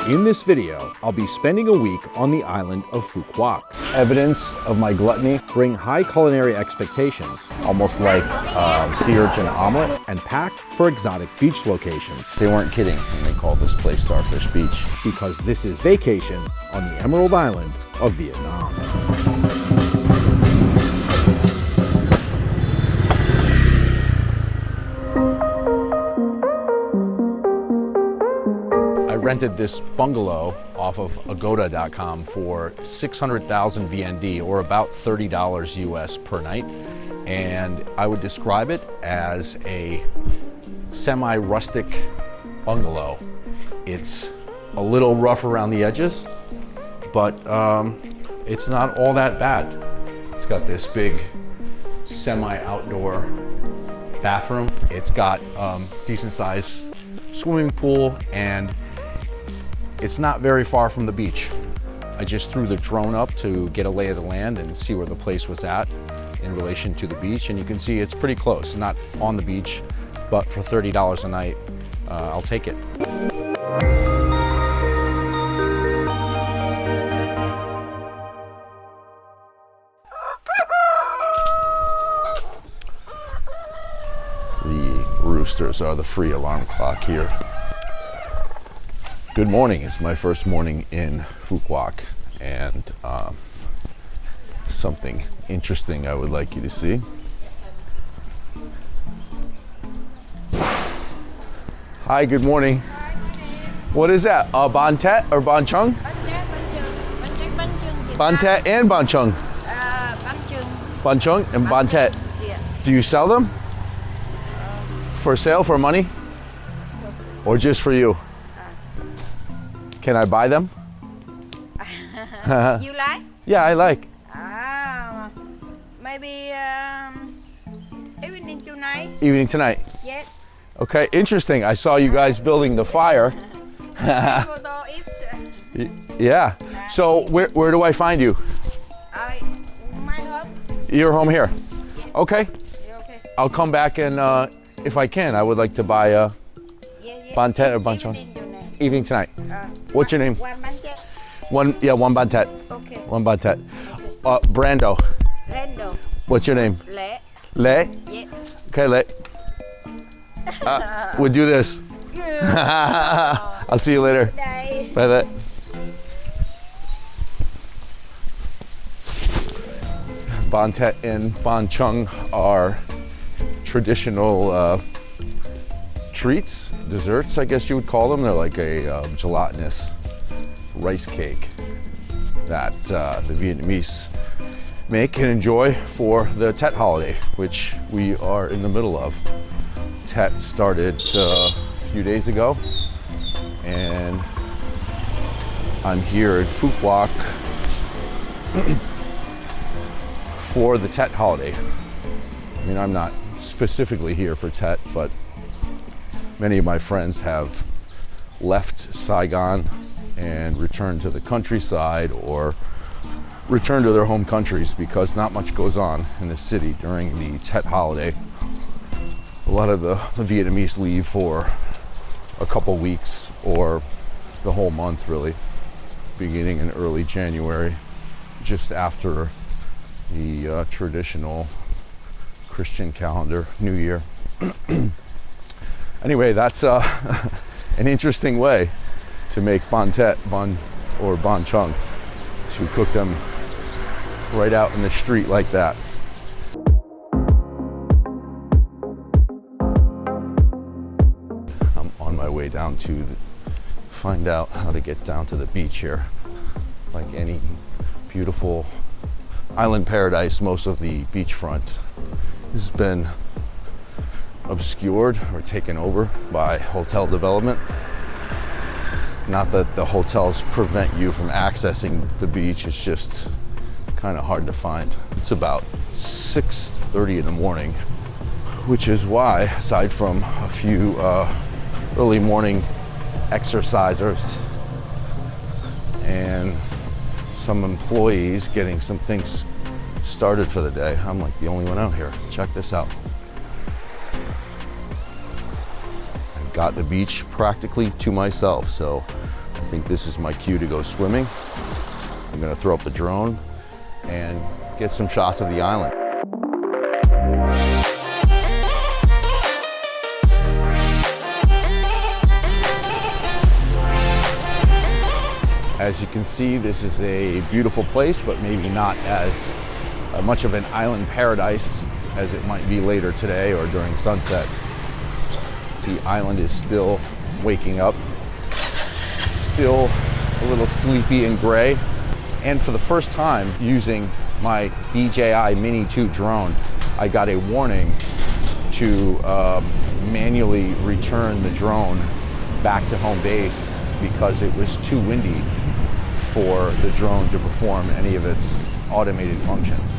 In this video, I'll be spending a week on the island of Phu Quoc. Evidence of my gluttony. Bring high culinary expectations, Almost like sea urchin omelet. and pack for exotic beach locations. They weren't kidding when they called this place Starfish Beach. Because this is vacation on the Emerald Island of Vietnam. I rented this bungalow off of agoda.com for 600,000 VND, or about $30 US per night. And I would describe it as a semi-rustic bungalow. It's a little rough around the edges, but it's not all that bad. It's got this big semi-outdoor bathroom. It's got decent sized swimming pool, and it's not very far from the beach. I just threw the drone up to get a lay of the land and see where the place was at in relation to the beach, and you can see it's pretty close. Not on the beach, but for $30 a night, I'll take it. The roosters are the free alarm clock here. Good morning. It's my first morning in Phu Quoc, and something interesting I would like you to see. Hi, good morning. What is that? Ban Tet or Ban Chung? Ban Tet and Ban Chung. Ban Chung and Ban Tet. Yeah. Do you sell them? For sale, for money? Or just for you? Can I buy them? You like? Yeah, I like. Maybe evening tonight. Evening tonight. Yes. Okay, interesting. I saw you guys building the fire. Photo is. Yeah. So where do I find you? My home. Your home here. Okay. Okay. I'll come back, and if I can, I would like to buy Yeah. Ban Tet or Ban Chung. Evening tonight. Evening tonight. What's your name? One Bantet. One Ban Tet. Okay. One Ban Tet. Brando. Rando. What's your name? Le. Le? Yeah. Okay, Le. We'll do this. I'll see you later. Đây. Bye, Le. Ban Tet and Ban Chung are traditional treats, desserts, I guess you would call them. They're like a gelatinous rice cake that the Vietnamese make and enjoy for the Tet holiday, which we are in the middle of. Tet started a few days ago, and I'm here at Phu Quoc for the Tet holiday. I mean, I'm not specifically here for Tet, but many of my friends have left Saigon and returned to the countryside or returned to their home countries because not much goes on in the city during the Tet holiday. A lot of the Vietnamese leave for a couple weeks or the whole month, really, beginning in early January, just after the traditional Christian calendar, New Year. Anyway, that's an interesting way to make Ban Tet, or Ban Chung, to cook them right out in the street like that. I'm on my way down to find out how to get down to the beach here. Like any beautiful island paradise, most of the beachfront has been obscured or taken over by hotel development. Not that the hotels prevent you from accessing the beach, it's just kind of hard to find. It's about 6:30 in the morning, which is why, aside from a few early morning exercisers and some employees getting some things started for the day, I'm like the only one out here. Check this out. I've got the beach practically to myself, so think this is my cue to go swimming. I'm gonna throw up the drone and get some shots of the island. As you can see, this is a beautiful place, but maybe not as much of an island paradise as it might be later today or during sunset. The island is still waking up, still a little sleepy and gray. And for the first time using my DJI Mini 2 drone, I got a warning to manually return the drone back to home base because it was too windy for the drone to perform any of its automated functions.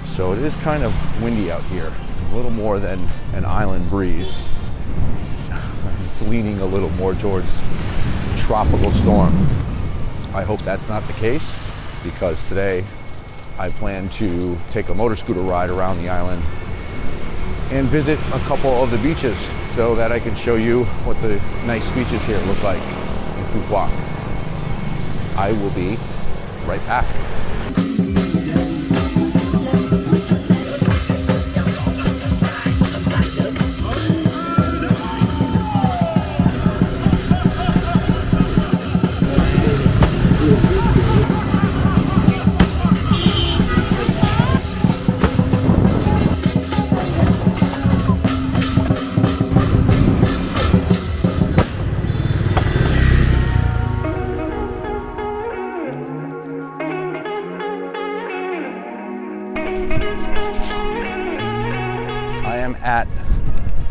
So it is kind of windy out here, a little more than an island breeze. It's leaning a little more towards tropical storm. I hope that's not the case, because today I plan to take a motor scooter ride around the island and visit a couple of the beaches so that I can show you what the nice beaches here look like in Phu Quoc. I will be right back. At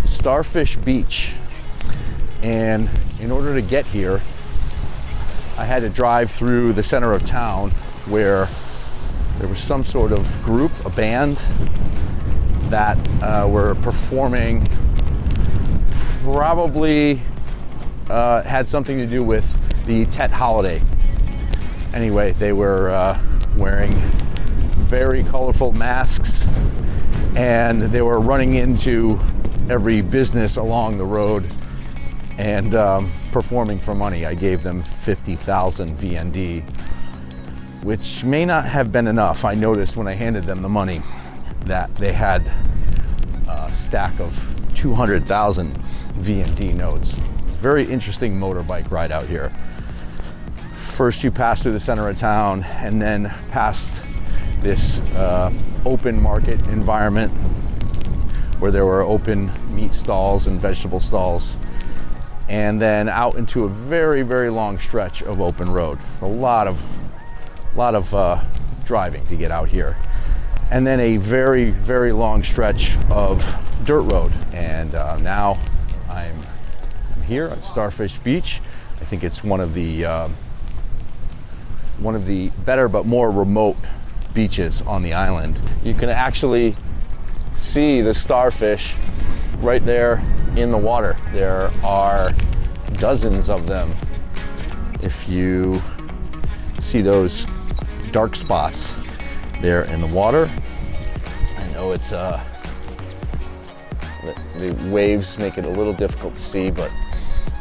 Starfish Beach, and in order to get here I had to drive through the center of town where there was some sort of group, a band that were performing, probably had something to do with the Tet holiday. Anyway, they were wearing very colorful masks, and they were running into every business along the road and performing for money. I gave them 50,000 VND, which may not have been enough. I noticed when I handed them the money that they had a stack of 200,000 VND notes. Very interesting motorbike ride out here. First you pass through the center of town and then past this open market environment where there were open meat stalls and vegetable stalls, and then out into a very, very long stretch of open road. A lot of driving to get out here, and then a very, very long stretch of dirt road. And now I'm here at Starfish Beach. I think it's one of the better but more remote beaches on the island. You can actually see the starfish right there in the water. There are dozens of them. If you see those dark spots there in the water, I know it's the waves make it a little difficult to see, but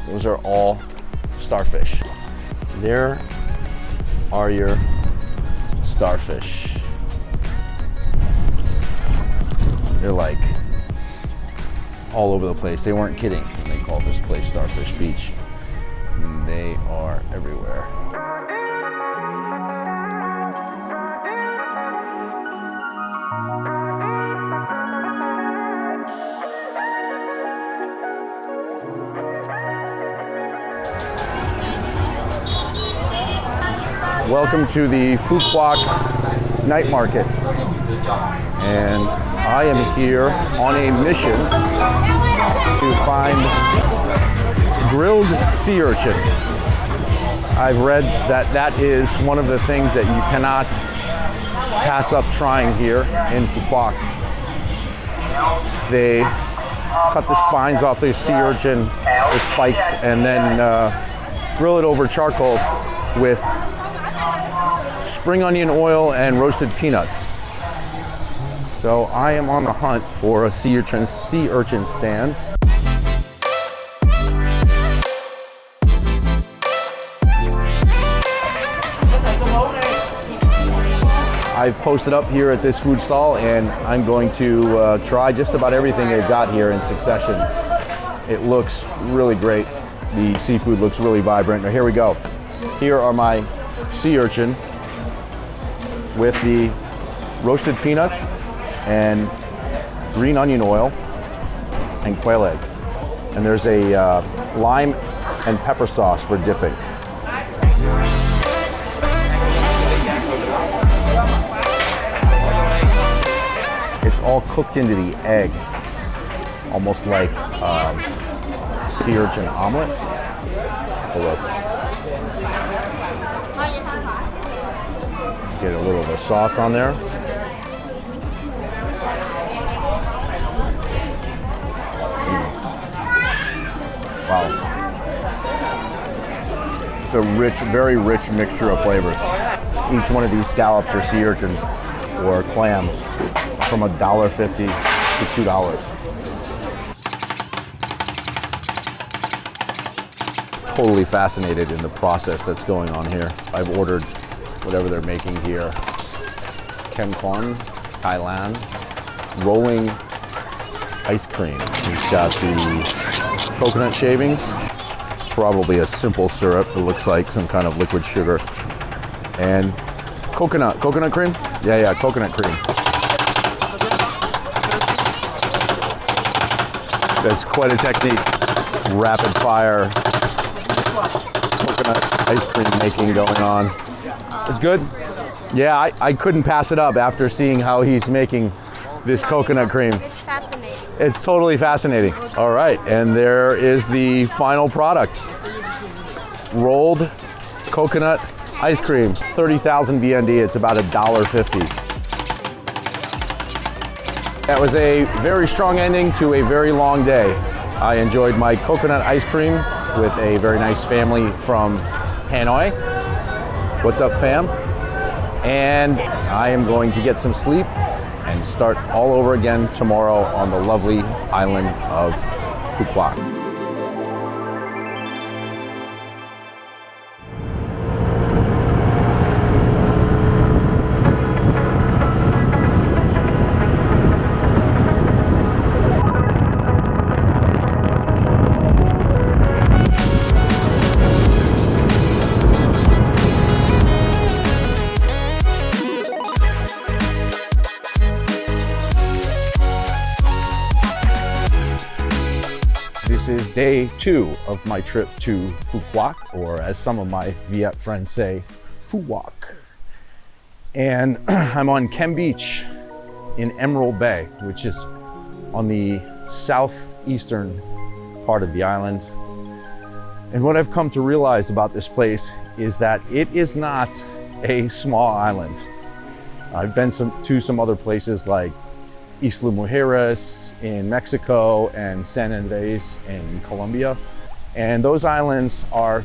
those are all starfish. There are your starfish. They're like all over the place. They weren't kidding when they called this place Starfish Beach. And they are everywhere. Welcome to the Phu Quoc Night Market, and I am here on a mission to find grilled sea urchin. I've read that that is one of the things that you cannot pass up trying here in Phu Quoc. They cut the spines off the sea urchin with spikes and then grill it over charcoal with spring onion oil and roasted peanuts. So I am on the hunt for a sea urchin stand. I've posted up here at this food stall, and I'm going to try just about everything they've got here in succession. It looks really great. The seafood looks really vibrant. Now here we go. Here are my sea urchin with the roasted peanuts and green onion oil and quail eggs. And there's a lime and pepper sauce for dipping. It's all cooked into the egg, almost like sea urchin omelet. Look. Get a little of the sauce on there. Wow. It's a rich, very rich mixture of flavors. Each one of these scallops or sea urchins or clams from $1.50 to $2. Totally fascinated in the process that's going on here. I've ordered whatever they're making here. Khem Beach, Thailand, rolling ice cream. He's got the coconut shavings, probably a simple syrup. It looks like some kind of liquid sugar. And coconut cream? Yeah, coconut cream. That's quite a technique. Rapid fire coconut ice cream making going on. It's good. Yeah, I couldn't pass it up after seeing how he's making this coconut cream. It's fascinating. It's totally fascinating. All right, and there is the final product. Rolled coconut ice cream, 30,000 VND. It's about $1.50. That was a very strong ending to a very long day. I enjoyed my coconut ice cream with a very nice family from Hanoi. What's up, fam? And I am going to get some sleep and start all over again tomorrow on the lovely island of Phu Quoc. This is day 2 of my trip to Phu Quoc, or as some of my Viet friends say, Phu Quoc. And I'm on Khem Beach in Emerald Bay, which is on the southeastern part of the island. And what I've come to realize about this place is that it is not a small island. I've been to some other places like Isla Mujeres in Mexico and San Andres in Colombia. And those islands are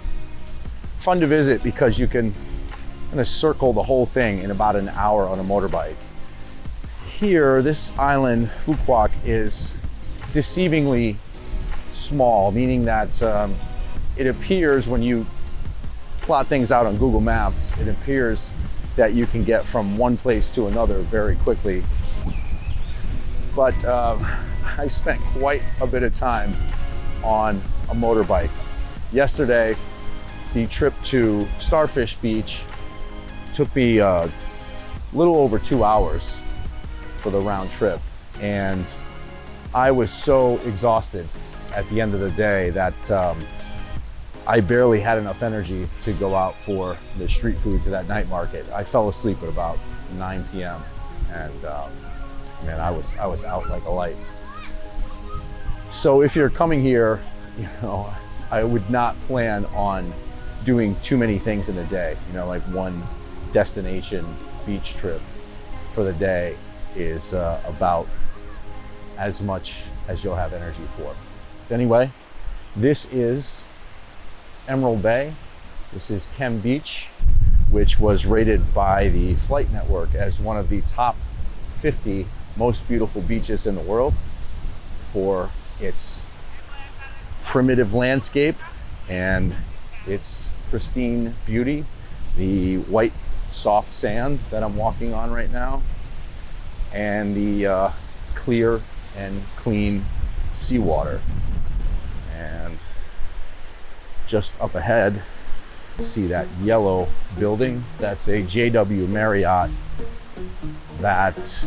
fun to visit because you can kind of circle the whole thing in about an hour on a motorbike. Here, this island, Phu Quoc, is deceivingly small, meaning that it appears when you plot things out on Google Maps, it appears that you can get from one place to another very quickly. But I spent quite a bit of time on a motorbike. Yesterday, the trip to Starfish Beach took me a little over 2 hours for the round trip. And I was so exhausted at the end of the day that I barely had enough energy to go out for the street food to that night market. I fell asleep at about 9 p.m. and man, I was out like a light. So if you're coming here, you know, I would not plan on doing too many things in a day. You know, like one destination beach trip for the day is about as much as you'll have energy for. Anyway, this is Emerald Bay. This is Khem Beach, which was rated by the Flight Network as one of the top 50 most beautiful beaches in the world for its primitive landscape and its pristine beauty. The white soft sand that I'm walking on right now, and the clear and clean seawater. And just up ahead, see that yellow building? That's a JW Marriott that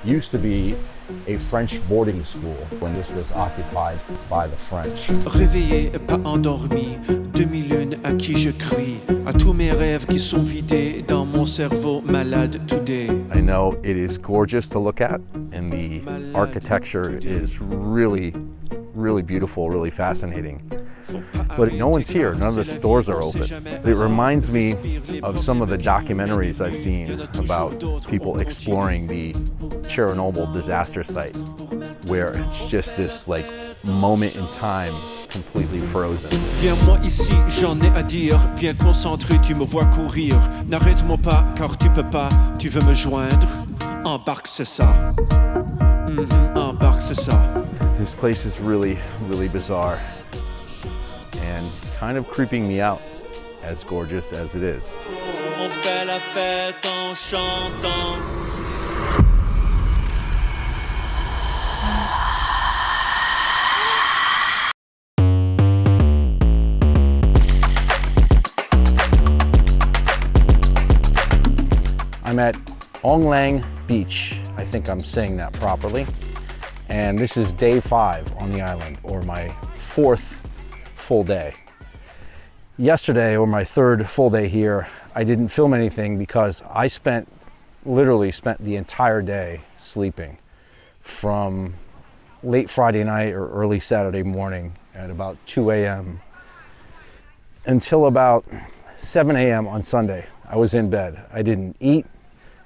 used to be a French boarding school when this was occupied by the French. Réveillé, pas endormi, demi-lune à qui je crie, à tous mes rêves qui sont vidés dans mon cerveau malade today. I know it is gorgeous to look at, and the architecture is really, really beautiful, really fascinating. But no one's here, none of the stores are open. It reminds me of some of the documentaries I've seen about people exploring the Chernobyl disaster site, where it's just this like moment in time completely frozen. Bien moi ici, j'en ai à dire, bien concentré, tu me vois courir. N'arrête-moi pas, car tu peux pas, tu veux me joindre. Embarque, c'est ça. Embarque, c'est ça. This place is really, really bizarre and kind of creeping me out, as gorgeous as it is. On fait la fête en chantant. I'm at Ong Lang Beach. I think I'm saying that properly. And this is day 5 on the island, or my 4th full day. Yesterday, or my 3rd full day here, I didn't film anything because I literally spent the entire day sleeping from late Friday night or early Saturday morning at about 2 a.m. until about 7 a.m. on Sunday. I was in bed. I didn't eat.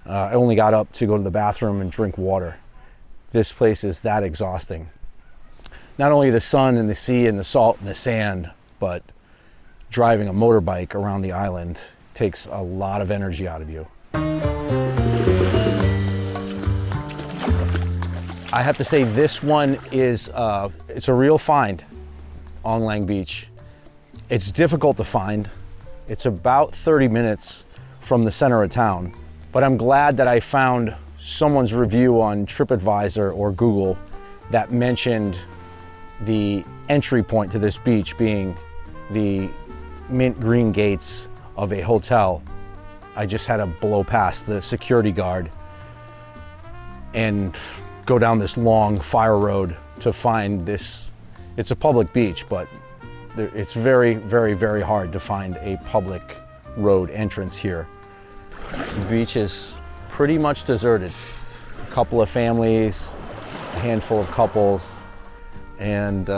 I only got up to go to the bathroom and drink water. This place is that exhausting. Not only the sun and the sea and the salt and the sand, but driving a motorbike around the island takes a lot of energy out of you. I have to say this one is, it's a real find, Ong Lang Beach. It's difficult to find. It's about 30 minutes from the center of town, but I'm glad that I found someone's review on TripAdvisor or Google that mentioned the entry point to this beach being the mint green gates of a hotel. I just had to blow past the security guard and go down this long fire road to find this. It's a public beach, but it's very, very, very hard to find a public road entrance here. The beach is pretty much deserted. A couple of families, a handful of couples, and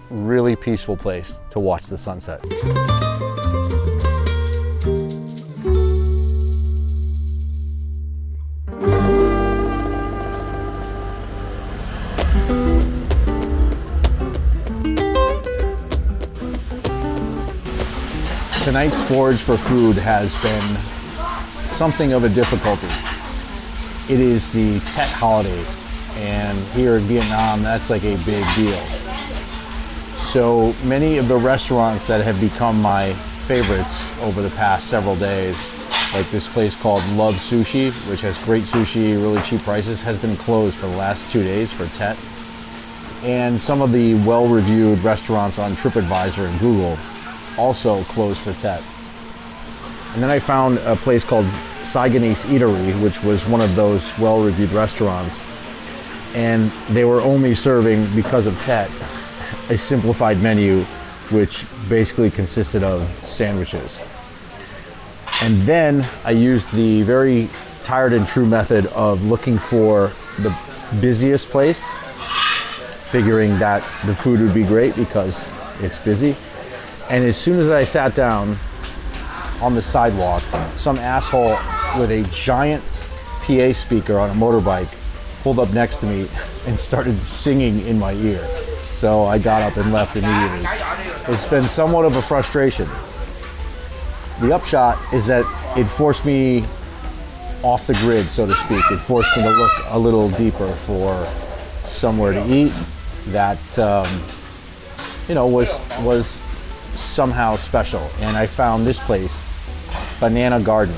really peaceful place to watch the sunset. Tonight's forage for food has been something of a difficulty. It is the Tet holiday, and here in Vietnam, that's like a big deal. So many of the restaurants that have become my favorites over the past several days, like this place called Love Sushi, which has great sushi, really cheap prices, has been closed for the last 2 days for Tet. And some of the well-reviewed restaurants on TripAdvisor and Google also closed for Tet. And then I found a place called Saigonese Eatery, which was one of those well-reviewed restaurants. And they were only serving, because of Tet, a simplified menu, which basically consisted of sandwiches. And then I used the very tired and true method of looking for the busiest place, figuring that the food would be great because it's busy. And as soon as I sat down on the sidewalk, some asshole with a giant PA speaker on a motorbike pulled up next to me and started singing in my ear. So I got up and left immediately. It's been somewhat of a frustration. The upshot is that it forced me off the grid, so to speak. It forced me to look a little deeper for somewhere to eat that was somehow special. And I found this place, Banana Garden.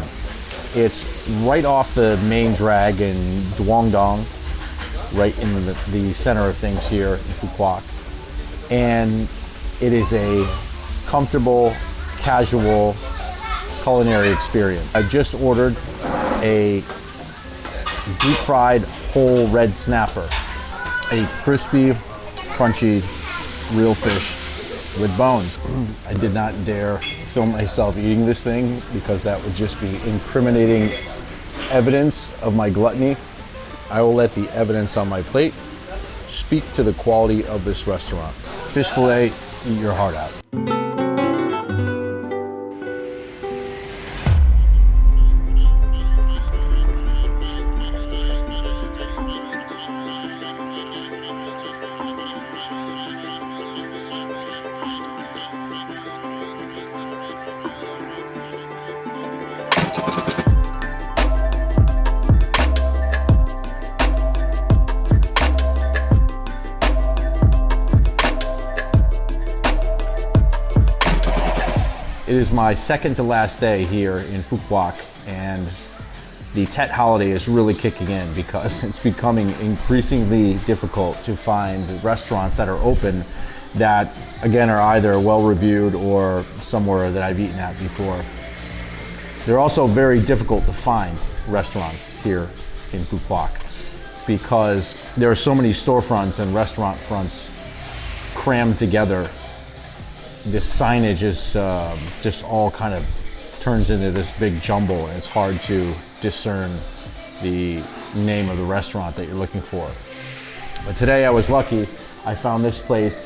It's right off the main drag in Duong Dong, right in the center of things here in Phu Quoc. And it is a comfortable, casual culinary experience. I just ordered a deep fried whole red snapper, a crispy, crunchy, real fish with bones. I did not dare film myself eating this thing because that would just be incriminating evidence of my gluttony. I will let the evidence on my plate speak to the quality of this restaurant. Fish fillet, eat your heart out. It is my second to last day here in Phu Quoc, and the Tet holiday is really kicking in because it's becoming increasingly difficult to find restaurants that are open that, again, are either well-reviewed or somewhere that I've eaten at before. They're also very difficult to find restaurants here in Phu Quoc because there are so many storefronts and restaurant fronts crammed together. This signage is just all kind of turns into this big jumble, and it's hard to discern the name of the restaurant that you're looking for. But today I was lucky. I found this place,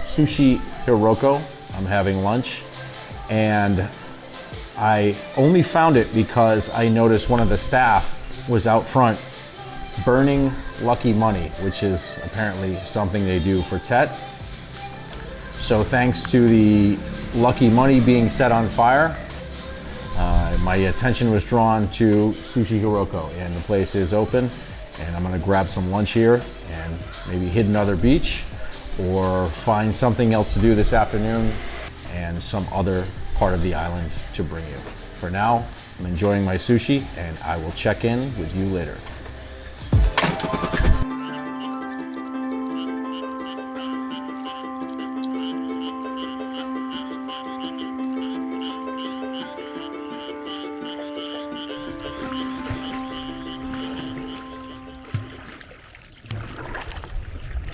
Sushi Hiroko. I'm having lunch, and I only found it because I noticed one of the staff was out front burning lucky money, which is apparently something they do for Tet. So thanks to the lucky money being set on fire, my attention was drawn to Sushi Hiroko, and the place is open, and I'm gonna grab some lunch here and maybe hit another beach or find something else to do this afternoon and some other part of the island to bring you. For now, I'm enjoying my sushi, and I will check in with you later.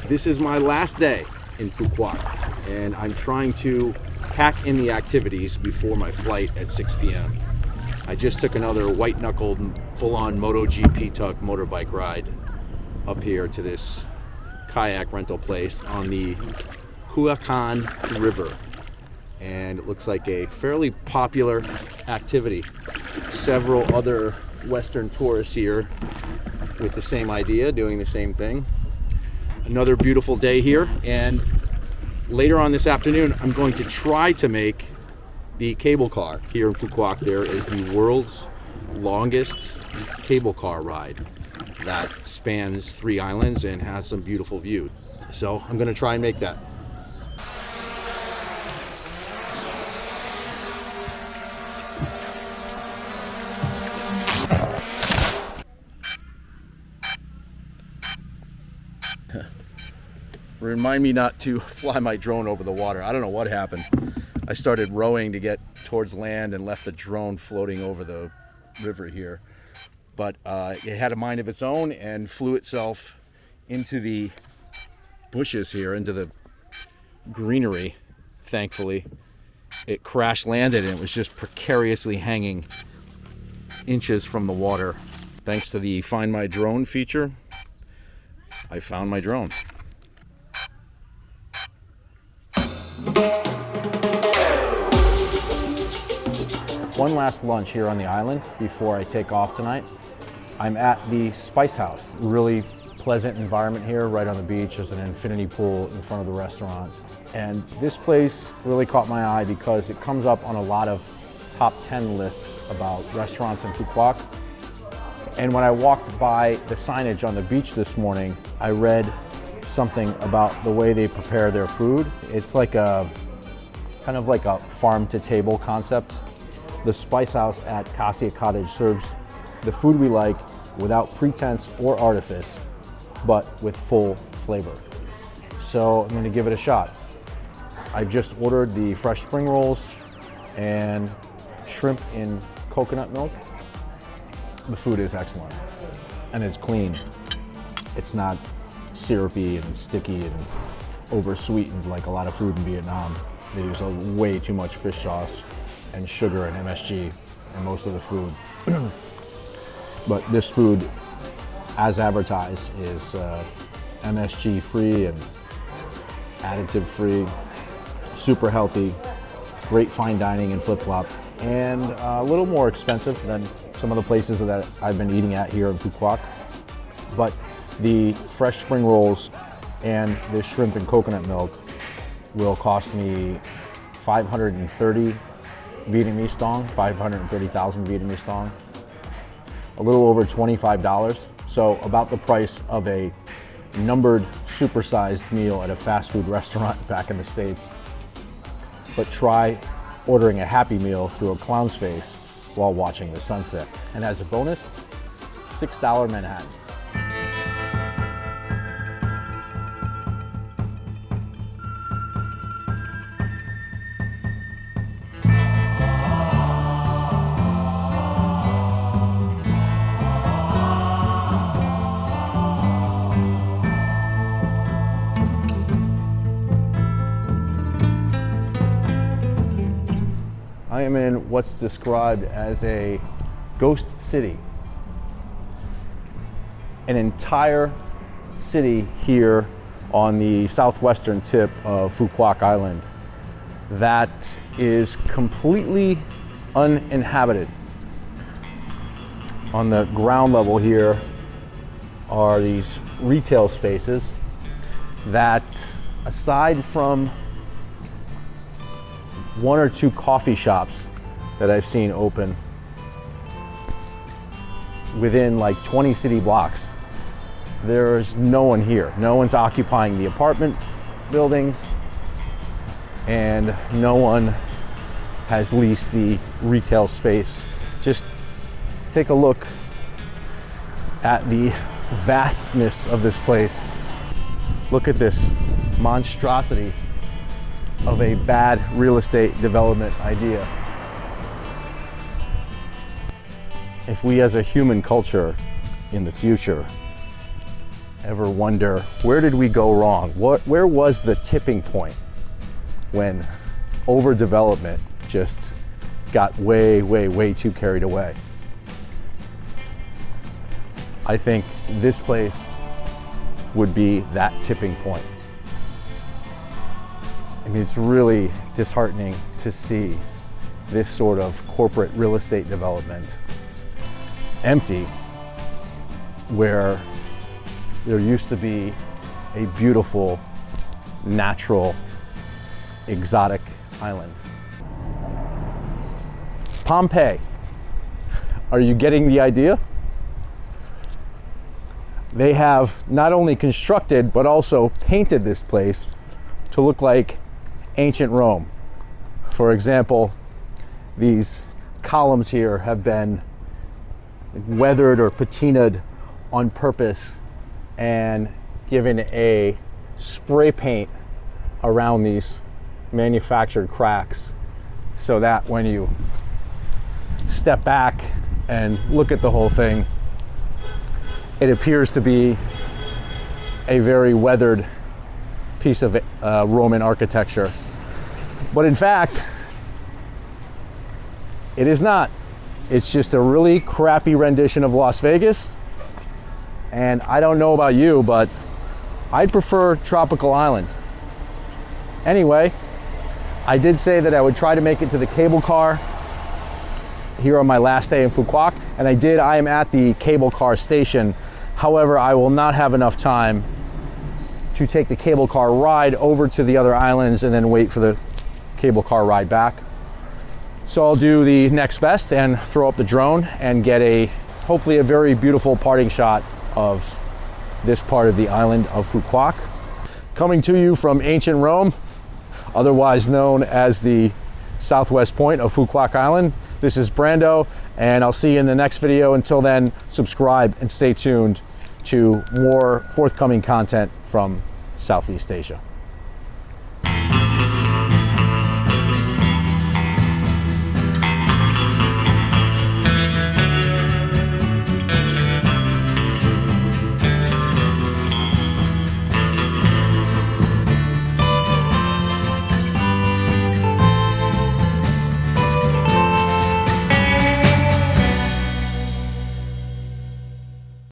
This is my last day in Phu Quoc, and I'm trying to pack in the activities before my flight at 6 p.m. I just took another white-knuckled, full-on MotoGP tuck motorbike ride up here to this kayak rental place on the Kuakan River, and it looks like a fairly popular activity. Several other Western tourists here with the same idea, doing the same thing. Another beautiful day here, and later on this afternoon I'm going to try to make the cable car. Here in Phu Quoc there is the world's longest cable car ride that spans 3 islands and has some beautiful views. So I'm going to try and make that. Remind me not to fly my drone over the water. I don't know what happened. I started rowing to get towards land and left the drone floating over the river here. But it had a mind of its own and flew itself into the bushes here, into the greenery, thankfully. It crash landed and it was just precariously hanging inches from the water. Thanks to the Find My Drone feature, I found my drone. One last lunch here on the island before I take off tonight. I'm at the Spice House. Really pleasant environment here, right on the beach. There's an infinity pool in front of the restaurant. And this place really caught my eye because it comes up on a lot of top 10 lists about restaurants in Phu Quoc. And when I walked by the signage on the beach this morning, I read something about the way they prepare their food. It's like a kind of like a farm to table concept. the Spice House at García Cottage serves the food we like without pretense or artifice, but with full flavor. So I'm gonna give it a shot. I just ordered the fresh spring rolls and shrimp in coconut milk. The food is excellent and it's clean. It's not syrupy and sticky and over-sweetened like a lot of food in Vietnam. They use way too much fish sauce and sugar and MSG in most of the food. But this food, as advertised, is MSG free and additive free, super healthy, great fine dining and flip-flop, and a little more expensive than some of the places that I've been eating at here in Phu Quoc. But the fresh spring rolls and the shrimp and coconut milk will cost me 530 Vietnamese dong, 530,000 Vietnamese dong, a little over $25. So about the price of a numbered supersized meal at a fast food restaurant back in the States. But try ordering a Happy Meal through a clown's face while watching the sunset. And as a bonus, $6 Manhattan. I am in what's described as a ghost city. An entire city here on the southwestern tip of Phu Quoc Island that is completely uninhabited. On the ground level here are these retail spaces that, aside from one or two coffee shops that I've seen open within like 20 city blocks, there's no one here. No one's occupying the apartment buildings, and no one has leased the retail space. Just take a look at the vastness of this place. Look at this monstrosity of a bad real estate development idea. If we as a human culture in the future ever wonder, where did we go wrong? Where was the tipping point when overdevelopment just got way, way, way too carried away? I think this place would be that tipping point. I mean, it's really disheartening to see this sort of corporate real estate development empty, where there used to be a beautiful, natural, exotic island. Pompeii. Are you getting the idea? They have not only constructed, but also painted this place to look like ancient Rome. For example, these columns here have been weathered or patinaed on purpose and given a spray paint around these manufactured cracks, so that when you step back and look at the whole thing, it appears to be a very weathered piece of Roman architecture. But in fact, it is not. It's just a really crappy rendition of Las Vegas. And I don't know about you, but I'd prefer Tropical Island. Anyway, I did say that I would try to make it to the cable car here on my last day in Phu Quoc, and I did. I am at the cable car station. However, I will not have enough time to take the cable car ride over to the other islands and then wait for the cable car ride back. So I'll do the next best and throw up the drone and get hopefully a very beautiful parting shot of this part of the island of Phu Quoc. Coming to you from ancient Rome, otherwise known as the southwest point of Phu Quoc Island, This is Brando, and I'll see you in the next video. Until then, subscribe and stay tuned to more forthcoming content from Southeast Asia.